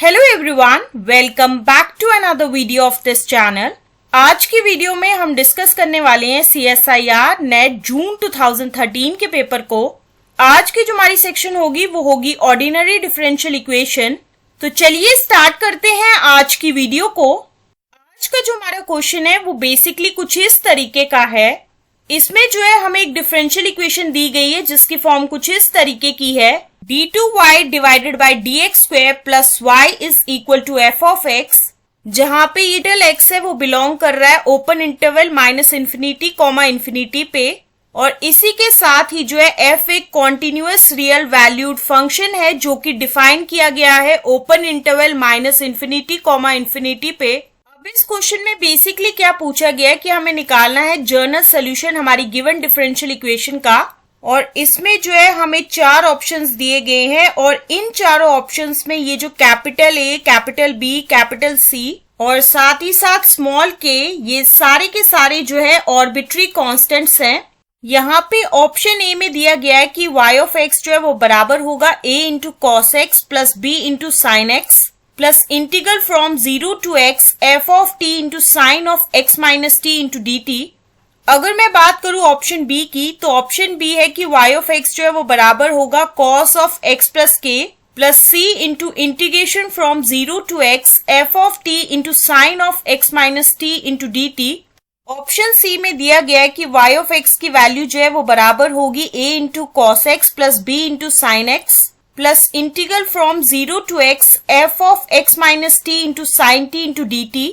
Hello everyone, welcome back to another video of this channel. आज की video में हम डिस्कस करने वाले हैं CSIR नेट जून 2013 के पेपर को। आज की जो हमारी सेक्शन होगी वो होगी ऑर्डिनरी डिफरेंशियल इक्वेशन। तो चलिए स्टार्ट करते हैं आज की वीडियो को। आज का जो हमारा क्वेश्चन है वो बेसिकली कुछ इस तरीके का है। इसमें जो है हमें एक डिफरेंशियल इक्वेशन दी गई है जिसकी फॉर्म कुछ इस तरीके की है, d2y divided by dx square plus y is equal to f of x, जहां पे ये डेल x है वो बिलोंग कर रहा है open interval minus infinity comma infinity पे, और इसी के साथ ही जो है f एक कॉन्टिन्यूअस रियल वैल्यूड फंक्शन है जो कि डिफाइन किया गया है open interval minus infinity comma infinity पे। अब इस क्वेश्चन में बेसिकली क्या पूछा गया है कि हमें निकालना है जनरल सोल्यूशन हमारी गिवन डिफरेंशियल इक्वेशन का, और इसमें जो है हमें चार ऑप्शंस दिए गए हैं और इन चारों ऑप्शंस में ये जो capital A, capital B, capital C और साथ ही साथ स्मॉल k, ये सारे के सारे जो है आर्बिट्री कांस्टेंट्स हैं। यहाँ पे ऑप्शन A में दिया गया है कि y ऑफ x जो है वो बराबर होगा a into cos x plus b into sine x plus integral from 0 to x f of t into sine of x minus t into dt। अगर मैं बात करूं ऑप्शन बी की, तो ऑप्शन बी है कि y ऑफ x जो है वो बराबर होगा cos of x plus k plus c into integration from 0 to x f of t into sine of x minus t into dt। Option C में दिया गया है कि y ऑफ x की वैल्यू जो है वो बराबर होगी a into cos x plus b into sine x plus integral from 0 to x f of x minus t into sine t into dt।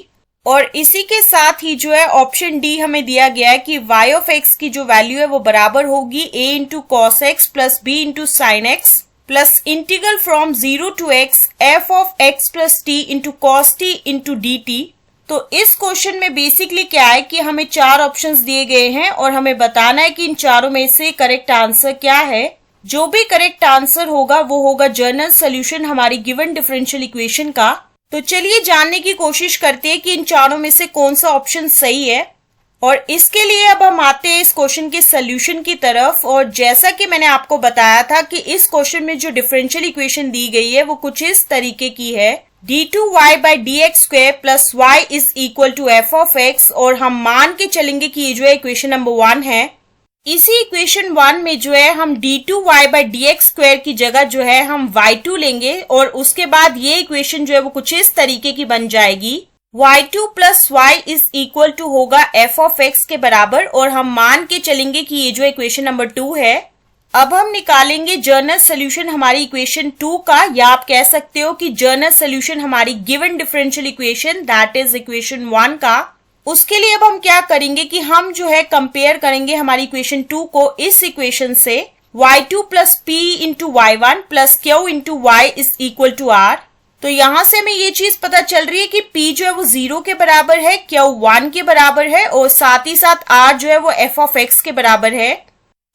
और इसी के साथ ही जो है ऑप्शन डी हमें दिया गया है कि y ऑफ x की जो वैल्यू है वो बराबर होगी a into cos x plus b into sine x plus integral from 0 to x f of x plus t into cos t into dt। तो इस क्वेश्चन में बेसिकली क्या है कि हमें चार ऑप्शंस दिए गए हैं और हमें बताना है कि इन चारों में से करेक्ट आंसर क्या है। जो भी करेक्ट आंसर होगा वो होगा जनरल सोल्यूशन हमारी गिवन डिफरेंशियल इक्वेशन का। तो चलिए जानने की कोशिश करते हैं कि इन चारों में से कौन सा ऑप्शन सही है। और इसके लिए अब हम आते हैं इस क्वेश्चन के सोल्यूशन की तरफ। और जैसा कि मैंने आपको बताया था कि इस क्वेश्चन में जो डिफरेंशियल इक्वेशन दी गई है वो कुछ इस तरीके की है, d2y by dx square plus y is equal to f of x, और हम मान के चलेंगे कि ये जो है इक्वेशन नंबर 1 है। इसी इक्वेशन 1 में जो है हम d2y बाई dx स्क्वायर की जगह जो है हम y2 लेंगे, और उसके बाद ये इक्वेशन जो है वो कुछ इस तरीके की बन जाएगी, y2 plus y is equal to होगा f ऑफ x के बराबर, और हम मान के चलेंगे कि ये जो इक्वेशन नंबर 2 है। अब हम निकालेंगे जनरल सोल्यूशन हमारी इक्वेशन 2 का, या आप कह सकते हो कि जनरल सोल्यूशन हमारी given differential equation that is equation 1 का। उसके लिए अब हम क्या करेंगे कि हम जो है कंपेयर करेंगे हमारी इक्वेशन 2 को इस इक्वेशन से, y2 plus p into y1 plus q into y is equal to r। तो यहाँ से हमें ये चीज पता चल रही है कि p जो है वो 0 के बराबर है, q 1 के बराबर है, और साथ ही साथ r जो है वो f ऑफ x के बराबर है।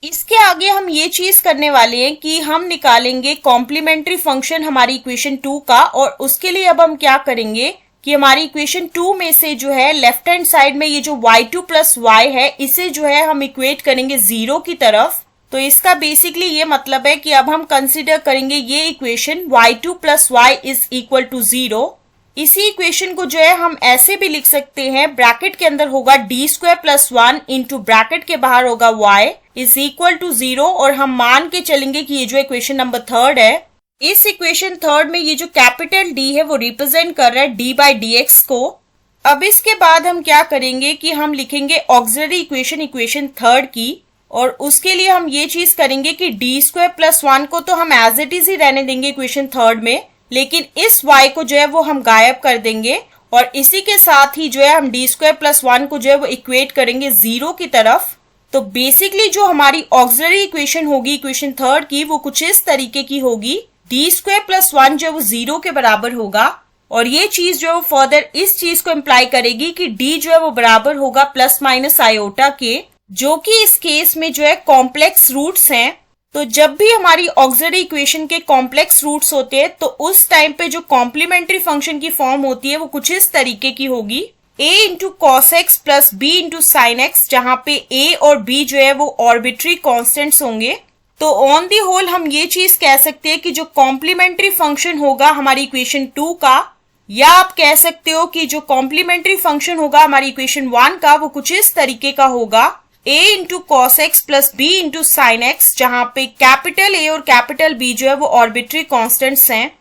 इसके आगे हम ये चीज करने वाले हैं कि हम निकालेंगे कॉम्प्लीमेंट्री फंक्शन हमारी इक्वेशन 2 का। और उसके लिए अब हम क्या करेंगे कि हमारी इक्वेशन 2 में से जो है लेफ्ट हैंड साइड में ये जो y2 प्लस y है इसे जो है हम इक्वेट करेंगे 0 की तरफ। तो इसका बेसिकली ये मतलब है कि अब हम कंसीडर करेंगे ये equation y2 plus y is equal to 0। इसी इक्वेशन को जो है हम ऐसे भी लिख सकते हैं, ब्रैकेट के अंदर होगा d square plus 1 into bracket के बाहर होगा y इज इक्वल टू 0, और हम मान के चलेंगे कि ये जो इक्वेशन नंबर 3 है। इस इक्वेशन 3 में ये जो कैपिटल D है वो रिप्रेजेंट कर रहा है d बाई dx को। अब इसके बाद हम क्या करेंगे कि हम लिखेंगे ऑक्सिलरी इक्वेशन इक्वेशन 3 की, और उसके लिए हम ये चीज करेंगे कि d स्क्वायर प्लस 1 को तो हम एज इट इज ही रहने देंगे इक्वेशन 3 में, लेकिन इस y को जो है वो हम गायब कर देंगे, और इसी के साथ ही जो है हम d स्क्वायर प्लस 1 को जो है वो इक्वेट करेंगे 0 की तरफ। तो बेसिकली जो हमारी ऑक्सिलरी इक्वेशन होगी इक्वेशन 3 की वो कुछ इस तरीके की होगी, d स्क्वायर प्लस 1 जो है वो 0 के बराबर होगा, और ये चीज जो है वो फर्दर इस चीज को इम्प्लाई करेगी कि d जो है वो बराबर होगा प्लस माइनस आयोटा के, जो कि इस केस में जो है कॉम्प्लेक्स रूट्स हैं। तो जब भी हमारी ऑक्सिलरी इक्वेशन के कॉम्प्लेक्स रूट्स होते हैं तो उस टाइम पे जो कॉम्प्लीमेंट्री फंक्शन की फॉर्म होती है वो कुछ इस तरीके की होगी, a into cos x plus b into sine x, जहां पे a और b जो है वो आर्बिट्री कॉन्स्टेंट्स होंगे। तो ऑन दी होल हम ये चीज कह सकते हैं कि जो कॉम्प्लीमेंट्री फंक्शन होगा हमारी इक्वेशन 2 का, या आप कह सकते हो कि जो कॉम्प्लीमेंट्री फंक्शन होगा हमारी इक्वेशन 1 का, वो कुछ इस तरीके का होगा a into cos x plus b into sine x, जहां पे कैपिटल A और कैपिटल B जो है वो आर्बिट्री कॉन्स्टेंट्स हैं।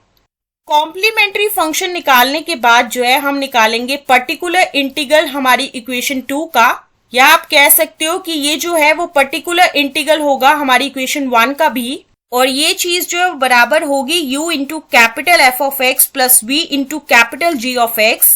कॉम्प्लीमेंट्री फंक्शन निकालने के बाद जो है हम निकालेंगे पर्टिकुलर इंटीग्रल हमारी इक्वेशन 2 का, या आप कह सकते हो कि ये जो है वो पर्टिकुलर इंटीग्रल होगा हमारी इक्वेशन 1 का भी, और ये चीज जो है बराबर होगी u into capital f of x plus v into capital g of x,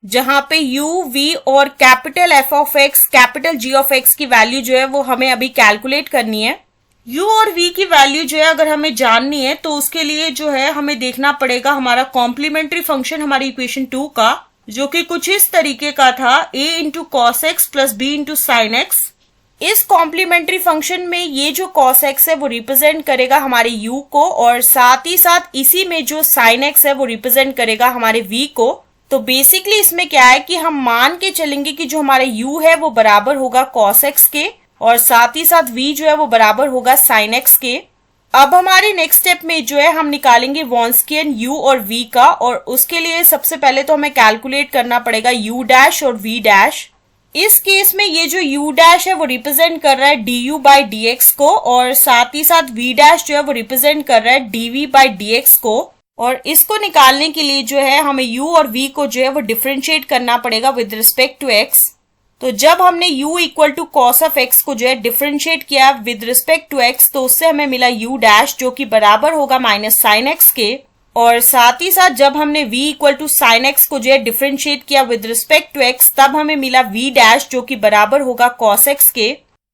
जहां पे u, v और capital f of x, capital g of x की वैल्यू जो है वो हमें अभी कैलकुलेट करनी है। u और v की वैल्यू जो है अगर हमें जाननी है तो उसके लिए जो है हमें देखना पड़ेगा हमारा कॉम्प्लीमेंट्री फंक्शन हमारी इक्वेशन 2 का, जो कि कुछ इस तरीके का था a into cos x plus b into sine x. इस कॉम्प्लीमेंट्री फंक्शन में ये जो cos x है वो रिप्रेजेंट करेगा हमारे u को, और साथ ही साथ इसी में जो sin x है वो रिप्रेजेंट करेगा हमारे v को। तो बेसिकली इसमें क्या है कि हम मान के चलेंगे कि जो हमारे u है वो बराबर होगा cos x के, और साथ ही साथ v जो है वो बराबर होगा sin x के। अब हमारे नेक्स्ट स्टेप में जो है हम निकालेंगे वॉन्स्कियन u और v का, और उसके लिए सबसे पहले तो हमें कैलकुलेट करना पड़ेगा u डैश और v डैश। इस केस में ये जो u डैश है वो रिप्रेजेंट कर रहा है du बाई dx को, और साथ ही साथ v डैश जो है वो रिप्रेजेंट कर रहा है dv बाई dx को। और इसको निकालने के लिए जो है हमें u और v को जो है वो डिफरेंशिएट करना पड़ेगा विद रिस्पेक्ट टू x। तो जब हमने u equal to cos of x को जो है डिफरेंशिएट किया विद रिस्पेक्ट टू x, तो उससे हमें मिला u डैश जो कि बराबर होगा माइनस साइन x के, और साथ ही साथ जब हमने v equal to sine x को जो है डिफरेंशिएट किया विद रिस्पेक्ट टू x, तब हमें मिला v डैश जो कि बराबर होगा cos x के।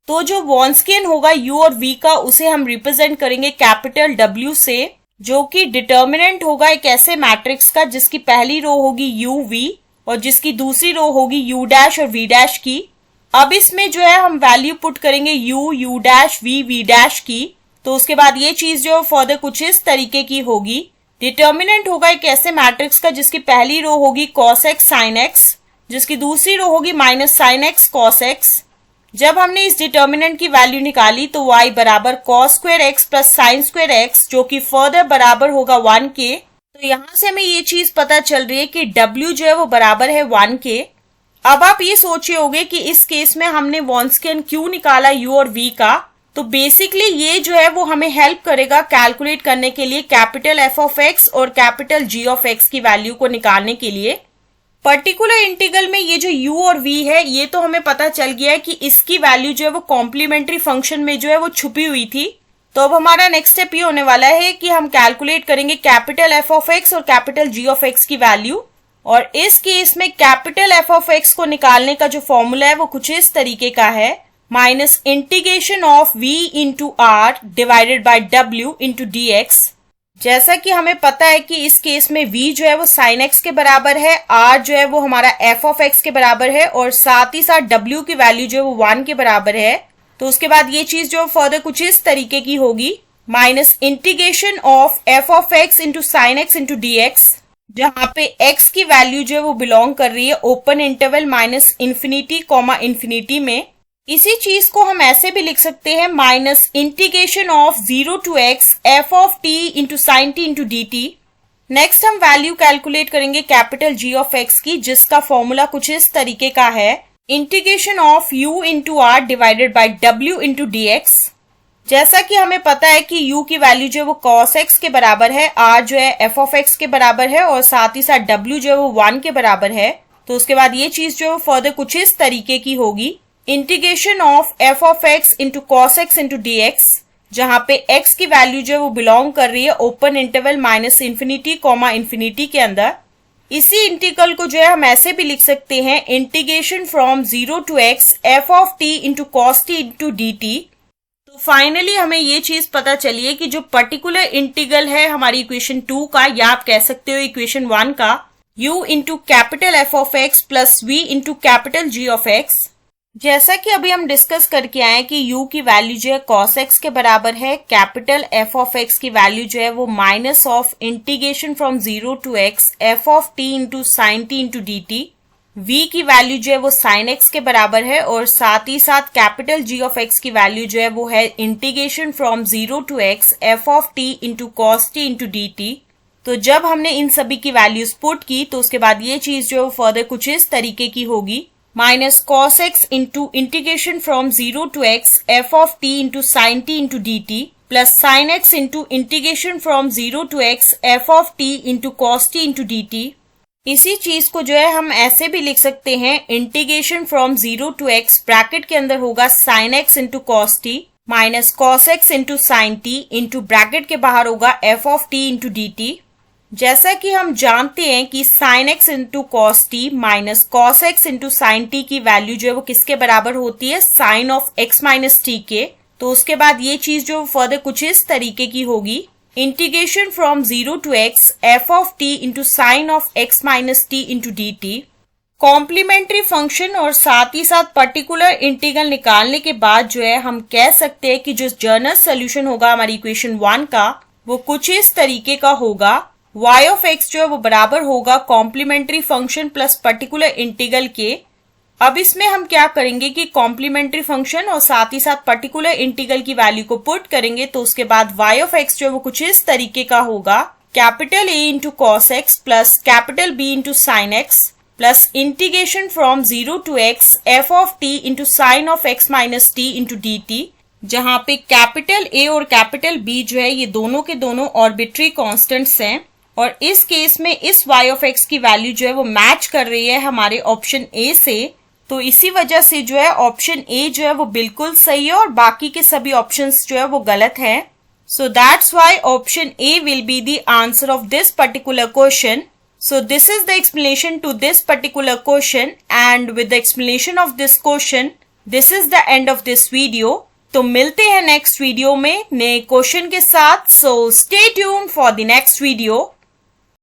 तो जो वॉन्स्कियन होगा u और v का, उसे हम रिप्रेजेंट करेंगे कैपिटल W से, जो कि डिटर्मिनेंट होगा एक ऐसे मैट्रिक्स का जिसकी पहली रो होगी u v और जिसकी दूसरी रो होगी u डैश और v डैश की। अब इसमें जो है हम वैल्यू पुट करेंगे u डैश v डैश की। तो उसके बाद ये चीज जो फर्दर कुछ इस तरीके की होगी। डिटर्मिनेंट होगा एक ऐसे मैट्रिक्स का जिसकी पहली रो होगी cos x sin x, जिसकी दूसरी रो होगी minus sin x cos x। जब हमने इस डिटर्मिनेंट की वैल्यू निकाली तो y बराबर cos square x plus sin square x, जो कि फर्दर बराबर होगा 1 के। तो यहाँ से हमें ये चीज पता चल रही है कि w जो है वो बराबर है 1 के। अब आप ये सोचे होंगे कि इस केस में हमने वॉन्स्कियन क्यों निकाला u और v का। तो बेसिकली ये जो है वो हमें हेल्प करेगा कैलकुलेट करने के लिए कैपिटल f ऑफ x और कैपिटल g ऑफ x की वैल्यू को निकालने के लिए। पर्टिकुलर इंटीग्रल में ये जो u और v है, ये तो हमें पता चल गया है कि इसकी वैल्यू जो है वो कॉम्प्लीमेंट्री फंक्शन में जो है वो छुपी हुई थी। तो अब हमारा नेक्स्ट स्टेप ये होने वाला है कि हम कैलकुलेट करेंगे कैपिटल f ऑफ x और कैपिटल g ऑफ x की वैल्यू। और इस केस में कैपिटल f ऑफ x को निकालने का जो फॉर्मूला है वो कुछ इस तरीके का है, minus integration of v into r divided by w into dx। जैसा कि हमें पता है कि इस केस में v जो है वो sin x के बराबर है, r जो है वो हमारा f ऑफ x के बराबर है, और साथ ही साथ w की वैल्यू जो है वो 1 के बराबर है। तो उसके बाद ये चीज जो फर्दर कुछ इस तरीके की होगी, minus integration of f of x into sine x into dx, जहाँ पे x की वैल्यू जो है वो बिलोंग कर रही है open interval minus infinity comma infinity में। इसी चीज को हम ऐसे भी लिख सकते हैं, minus integration of 0 to x f of t into sine t into d t. Next हम वैल्यू कैलकुलेट करेंगे कैपिटल g ऑफ x की, जिसका फॉर्मूला कुछ इस तरीके का है, integration of u into r divided by w into dx। जैसा कि हमें पता है कि u की वैल्यू जो है वो cos x के बराबर है, r जो है f ऑफ x के बराबर है, और साथ ही साथ w जो है वो 1 के बराबर है। तो उसके बाद ये चीज जो फर्दर कुछ इस तरीके की होगी, integration of f of x into cos x into dx, जहां पे x की वैल्यू जो है वो बिलोंग कर रही है open interval minus infinity comma infinity के अंदर। इसी इंटीग्रल को जो है हम ऐसे भी लिख सकते हैं, integration from 0 to x f of t into cos t into d t. तो फाइनली हमें ये चीज पता चली है कि जो पर्टिकुलर इंटीग्रल है हमारी इक्वेशन 2 का, या आप कह सकते हो इक्वेशन 1 का, u into capital f of x plus v into capital g of x। जैसा कि अभी हम डिस्कस करके आए कि u की वैल्यू जो है cos x के बराबर है, कैपिटल f ऑफ x की वैल्यू जो है वो minus of integration from 0 to x f of t into sine t into d t. v की वैल्यू जो है वो sin x के बराबर है और साथ ही साथ कैपिटल g ऑफ x की वैल्यू जो है वो है integration from 0 to x f of t into cos t into dt। तो जब हमने इन सभी की वैल्यूज पुट की तो उसके बाद ये चीज जो है वो फर्दर कुछ इस तरीके की होगी, minus cos x into integration from 0 to x f of t into sine t into dt plus sine x into integration from 0 to x f of t into cos t into dt। इसी चीज को जो है हम ऐसे भी लिख सकते हैं, integration from 0 to x bracket के अंदर होगा sine x into cos t minus cos x into sine t into bracket के बाहर होगा f of t into dt। जैसा कि हम जानते हैं कि sine x into cos t minus cos x into sine t की वैल्यू जो है वो किसके बराबर होती है, sine of x minus t के। तो उसके बाद ये चीज जो फर्दर कुछ इस तरीके की होगी, integration from 0 to x f of t into sine of x minus t into d t. Complementary function और साथ ही साथ पर्टिकुलर इंटीग्रल निकालने के बाद जो है हम कह सकते हैं कि जो जनरल सोल्यूशन होगा हमारी इक्वेशन 1 का वो कुछ इस तरीके का होगा, y ऑफ x जो है वो बराबर होगा complementary function plus particular integral के। अब इसमें हम क्या करेंगे कि कॉम्प्लीमेंट्री फंक्शन और साथ ही साथ पर्टिकुलर इंटीग्रल की वैल्यू को पुट करेंगे तो उसके बाद y ऑफ x जो है वो कुछ इस तरीके का होगा, capital A into cos x plus capital B into sine x plus integration from 0 to x f of t into sine of x minus t into d t, जहां पे कैपिटल A और कैपिटल B जो है ये दोनों के दोनों arbitrary constants हैं और इस केस में इस y ऑफ x की वैल्यू जो है वो मैच कर रही है हमारे ऑप्शन A से। तो इसी वजह से जो है ऑप्शन A जो है वो बिल्कुल सही है और बाकी के सभी ऑप्शंस जो है वो गलत हैं। So that's why option A will be the answer of this particular question. So this is the explanation to this particular question, and with the explanation of this question, this is the end of this video. तो मिलते हैं next video में नए question के साथ। So stay tuned for the next video.